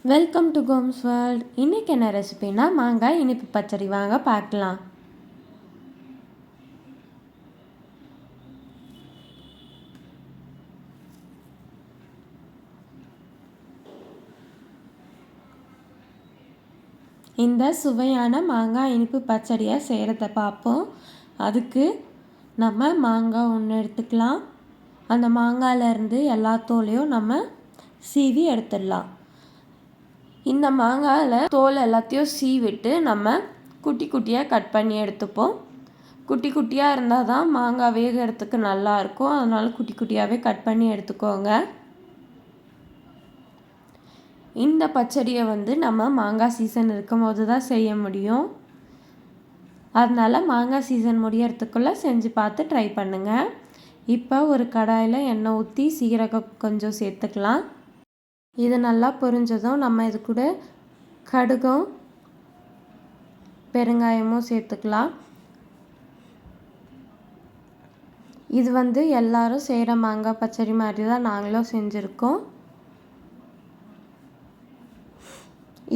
Welcome to Gomez world. இன்றைக்கி என்ன ரெசிபினா மாங்காய் இனிப்பு பச்சடி. வாங்க பார்க்கலாம். இந்த சுவையான மாங்காய் இனிப்பு பச்சடியை செய்கிறத பார்ப்போம். அதுக்கு நம்ம மாங்காய் ஒன்று எடுத்துக்கலாம். அந்த மாங்காயிலேருந்து எல்லா தோலையும் நம்ம சீவி எடுத்துடலாம். இந்த மாங்காயில் தோல் எல்லாத்தையும் சீவிட்டு நம்ம குட்டி குட்டியாக கட் பண்ணி எடுத்துப்போம். குட்டி குட்டியாக இருந்தால் தான் மாங்காய் வேகிறதுக்கு நல்லாயிருக்கும். அதனால் குட்டி குட்டியாகவே கட் பண்ணி எடுத்துக்கோங்க. இந்த பச்சடியை நம்ம மாங்காய் சீசன் இருக்கும்போது தான் செய்ய முடியும். அதனால் மாங்காய் சீசன் முடியறதுக்குள்ளே செஞ்சு பார்த்து ட்ரை பண்ணுங்கள். இப்போ ஒரு கடாயில் எண்ணெய் ஊற்றி சீரகம் கொஞ்சம் சேர்த்துக்கலாம். இது நல்லா பொரிஞ்சதும் நம்ம இது கூட கடுகும் பெருங்காயமும் சேர்த்துக்கலாம். இது எல்லாரும் செய்கிற மாங்காய் பச்சடி மாதிரி தான் நாங்களும் செஞ்சுருக்கோம்.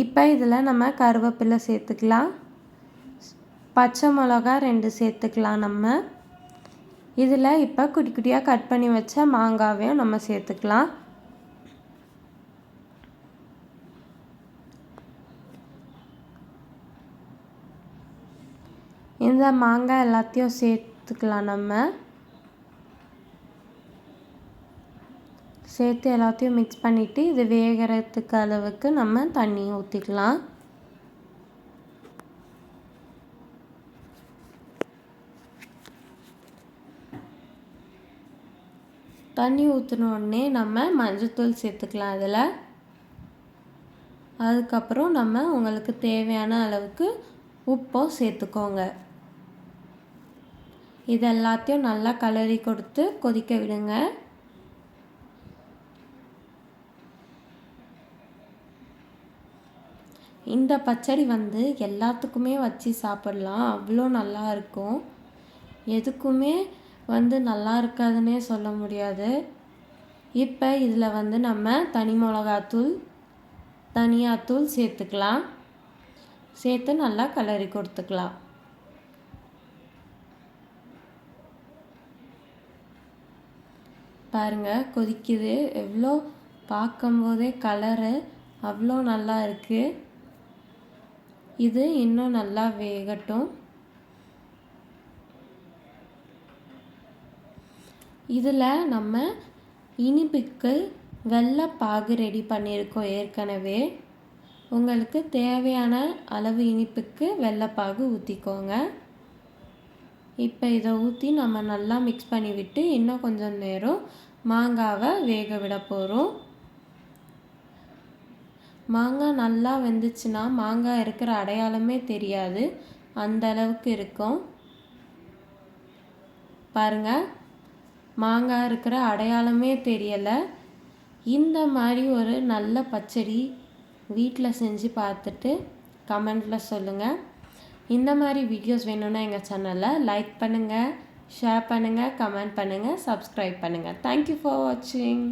இப்போ இதில் நம்ம கருவேப்பிலை சேர்த்துக்கலாம். பச்சை மிளகா 2 சேர்த்துக்கலாம். நம்ம இதில் இப்போ குட்டி குட்டியாக கட் பண்ணி வச்ச மாங்காவையும் நம்ம சேர்த்துக்கலாம். இந்த மாங்காய் எல்லாத்தையும் சேர்த்துக்கலாம். நம்ம சேர்த்து எல்லாத்தையும் மிக்ஸ் பண்ணிவிட்டு இது வேகிறதுக்கு அளவுக்கு நம்ம தண்ணி ஊற்றிக்கலாம். தண்ணி ஊற்றினோடனே நம்ம மஞ்சள்தூள் சேர்த்துக்கலாம். அதில் அதுக்கப்புறம் நம்ம உங்களுக்கு தேவையான அளவுக்கு உப்பும் சேர்த்துக்கோங்க. இது எல்லாத்தையும் நல்லா கலரி கொடுத்து கொதிக்க விடுங்க. இந்த பச்சடி எல்லாத்துக்குமே வச்சு சாப்பிடலாம். அவ்வளோ நல்லா இருக்கும். எதுக்குமே நல்லா இருக்காதுன்னே சொல்ல முடியாது. இப்போ இதில் நம்ம தனி மிளகாத்தூள் தனியாத்தூள் சேர்த்துக்கலாம். சேர்த்து நல்லா கலரி கொடுத்துக்கலாம். பாருங்கள், கொதிக்குது. எவ்வளோ பார்க்கும்போதே கலரு அவ்வளோ நல்லா இருக்குது. இது இன்னும் நல்லா வேகட்டும். இதில் நம்ம இனிப்புக்கு வெல்லைப்பாகு ரெடி பண்ணியிருக்கோம் ஏற்கனவே. உங்களுக்கு தேவையான அளவு இனிப்புக்கு வெல்லைப்பாகு ஊற்றிக்கோங்க. இப்போ இதை ஊற்றி நம்ம நல்லா மிக்ஸ் பண்ணி விட்டு இன்னும் கொஞ்சம் நேரம் மாங்காவை வேக விட போகிறோம். மாங்காய் நல்லா வெந்துச்சுன்னா மாங்காய் இருக்கிற அடையாளமே தெரியாது. அந்த அளவுக்கு இருக்கும். பாருங்கள், மாங்காய் இருக்கிற அடையாளமே தெரியலை. இந்த மாதிரி ஒரு நல்ல பச்சடி வீட்டில் செஞ்சு பார்த்துட்டு கமெண்ட்டில் சொல்லுங்கள். இந்த மாதிரி வீடியோஸ் வேணும்னா எங்கள் சேனலை லைக் பண்ணுங்கள், ஷேர் பண்ணுங்கள், கமெண்ட் பண்ணுங்கள், சப்ஸ்கிரைப் பண்ணுங்கள். தேங்க்யூ ஃபார் வாட்சிங்.